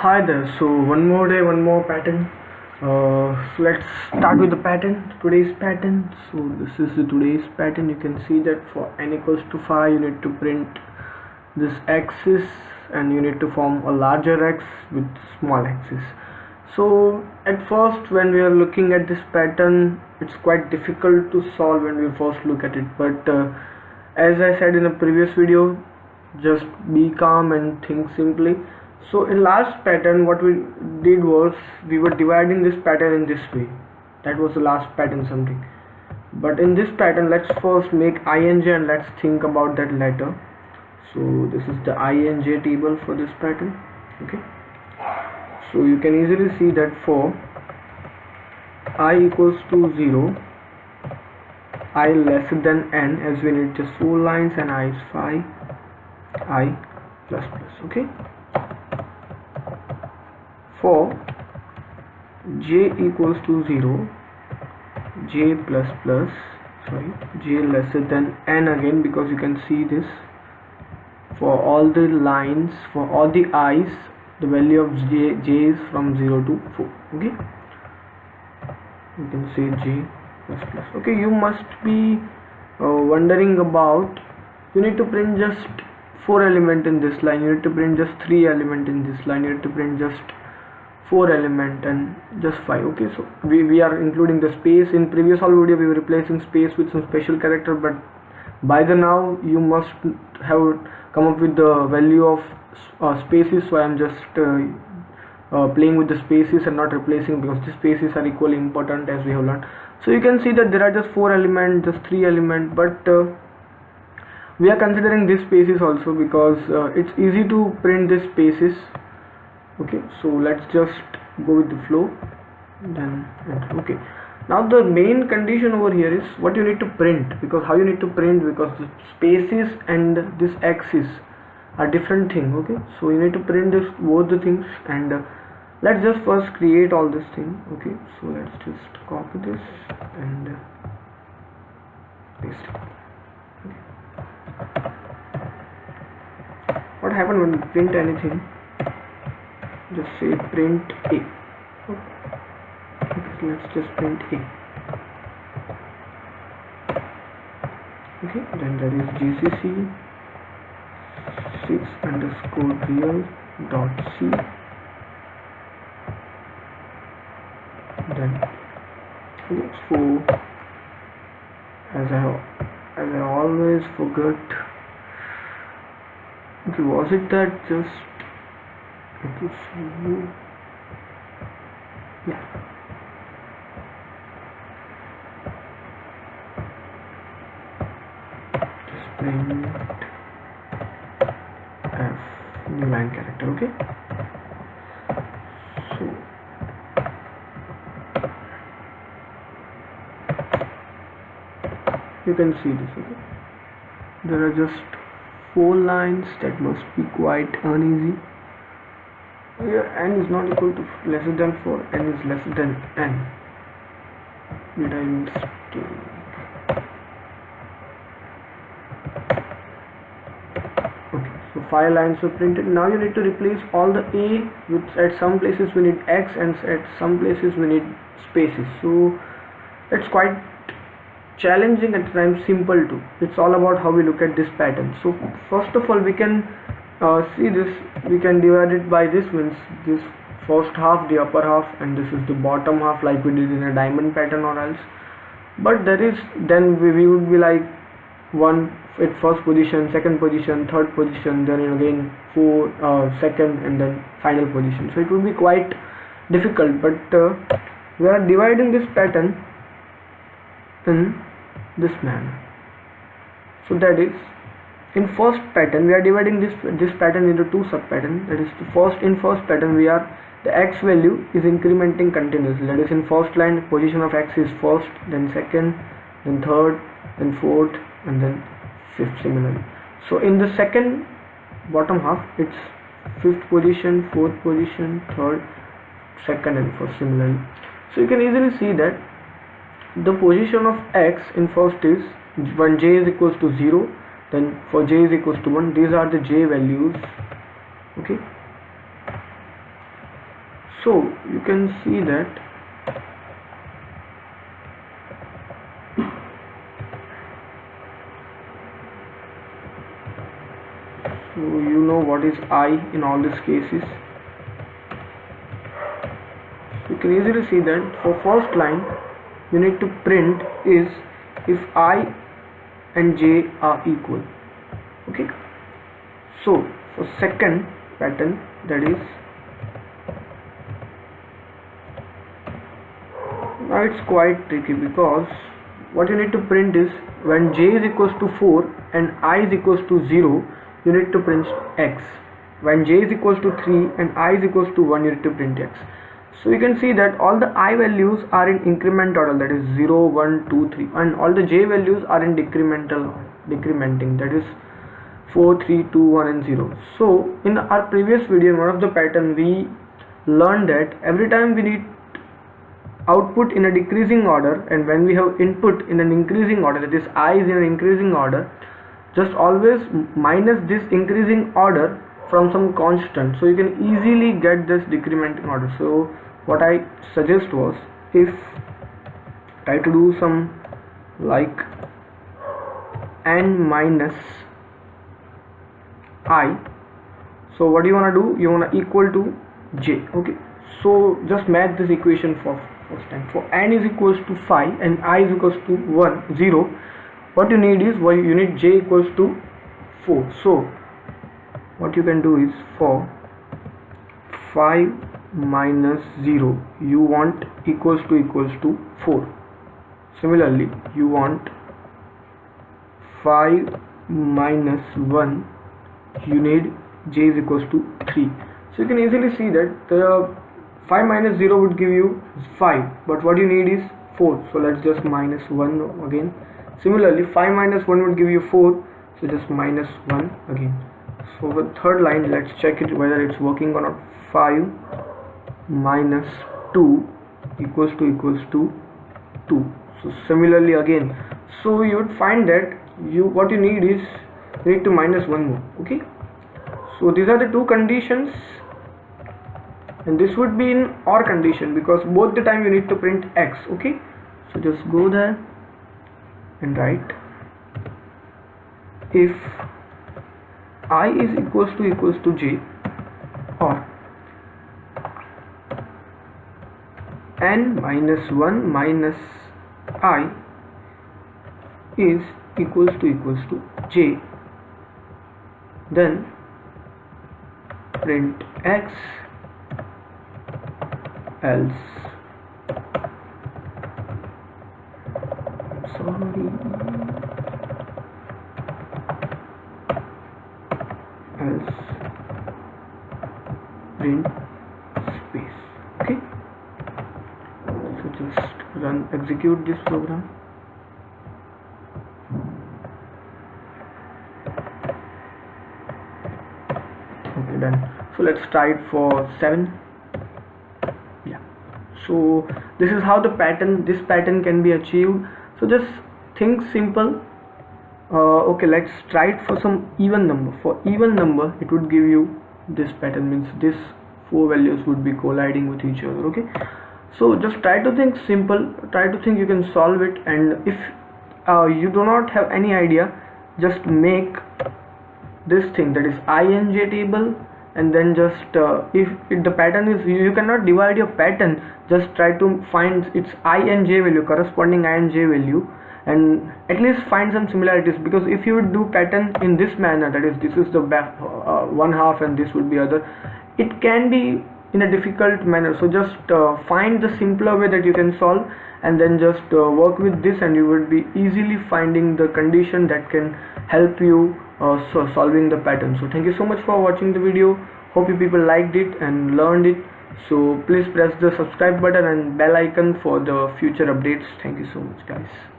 Hi there. So one more day, one more pattern. So let's start with the pattern. Today's pattern. So this is the today's pattern. You can see that for n equals to 5, you need to print this axis, and you need to form a larger x with small axis. So at first, when we are looking at this pattern, it's quite difficult to solve when we first look at it. But as I said in a previous video, just be calm and think simply. So in last pattern, what we did was we were dividing this pattern in this way. That was the last pattern something. But in this pattern, let's first make ing and let's think about that later. So this is the ing table for this pattern. Okay. So you can easily see that for I equals to 0, I lesser than n, as we need just 4 lines and I is 5, I plus plus. Okay. For j equals to 0, j plus plus, j lesser than n again, because you can see this for all the lines, for all the i's, the value of j is from 0 to 4. Okay, you can say j plus plus. Okay, you must be wondering about, you need to print just 4 element in this line, you need to print just 3 element in this line, you need to print just 4 element and just 5. Okay, so we are including the space. In previous all video we were replacing space with some special character, but by the now you must have come up with the value of spaces, so I am just playing with the spaces and not replacing, because the spaces are equally important as we have learned. So you can see that there are just 4 elements, just 3 elements, but we are considering these spaces also because it's easy to print these spaces. Okay, so let's just go with the flow, then okay. Now the main condition over here is what you need to print, because how you need to print, because the spaces and this axis are different thing. Okay, so you need to print this both the things, and let's just first create all this thing. Okay, so let's just copy this and paste it. Okay. What happened when we print anything? Just say print a. Okay, so let's just print a. Okay, then there is gcc 6_real.c, then okay, so as I always forgot, okay, was it that just okay, so yeah, just print f new line character. Okay, so you can see this. Okay, there are just 4 lines, that must be quite uneasy. Here n is not equal to lesser than 4, n is lesser than n. Did I mistake? Okay, so 5 lines were printed. Now you need to replace all the a with, at some places we need x and at some places we need spaces. So it's quite challenging and at times simple too. It's all about how we look at this pattern. So first of all, we can see this, we can divide it by this, means this first half, the upper half, and this is the bottom half, like we did in a diamond pattern or else. But there is, then we would be like one at first position, second position, third position, then again second, and then final position. So it would be quite difficult, but we are dividing this pattern in this manner. So that is, in first pattern we are dividing this pattern into 2 sub patterns. That is, in first pattern we are, the x value is incrementing continuously. That is, in first line position of x is first, then second, then third, then fourth, and then fifth similarly. So in the second bottom half, it's fifth position, fourth position, third, second, and first similarly. So you can easily see that the position of x in first is when j is equals to 0, then for j is equals to 1, these are the j values. Okay, So you can see that so you know what is I in all these cases. You can easily see that for first line you need to print is if I and j are equal. Okay, so for second pattern, that is, now it's quite tricky because what you need to print is when j is equals to 4 and I is equals to 0, you need to print x. When j is equals to 3 and I is equals to 1, you need to print x. So you can see that all the I values are in increment order, that is 0, 1, 2, 3, and all the j values are in decrementing, that is 4, 3, 2, 1 and 0. So in our previous video, in one of the pattern, we learned that every time we need output in a decreasing order, and when we have input in an increasing order, that is I is in an increasing order, just always minus this increasing order from some constant, so you can easily get this decrementing order. So what I suggest was, if try to do some like n minus I, so what you want to do, you want to equal to j. Okay, so just match this equation for first time. For n is equals to 5 and I is equals to 1, 0, what you need is, well, you need j equals to 4. So what you can do is, for 5 minus 0 you want equals to 4. Similarly, you want 5 minus 1, you need j is equals to 3. So you can easily see that the 5 minus 0 would give you 5, but what you need is 4, so let's just minus 1 again. Similarly, 5 minus 1 would give you 4, so just minus 1 again. So the third line, let's check it whether it's working or not. 5 minus 2 equals to 2. So similarly again, so you would find that what you need is, you need to minus 1 more. Okay, so these are the two conditions, and this would be in OR condition because both the time you need to print x. Okay, so just go there and write if I is equals to j, or n minus 1 minus I is equals to j, then print x, else print space. Okay, so just execute this program. Okay, done. So let's try it for 7. Yeah, so this is how this pattern can be achieved. So just think simple. Okay, let's try it for some even number. For even number, it would give you this pattern, means this 4 values would be colliding with each other. Okay, so just try to think simple, try to think you can solve it, and if you do not have any idea, just make this thing, that is INJ table, and then just if the pattern is, you cannot divide your pattern, just try to find its INJ value, corresponding INJ value, and at least find some similarities, because if you would do pattern in this manner, that is this is the back one half and this would be other, it can be in a difficult manner. So just find the simpler way that you can solve, and then just work with this, and you would be easily finding the condition that can help you solving the pattern. So thank you so much for watching the video. Hope you people liked it and learned it. So please press the subscribe button and bell icon for the future updates. Thank you so much, guys.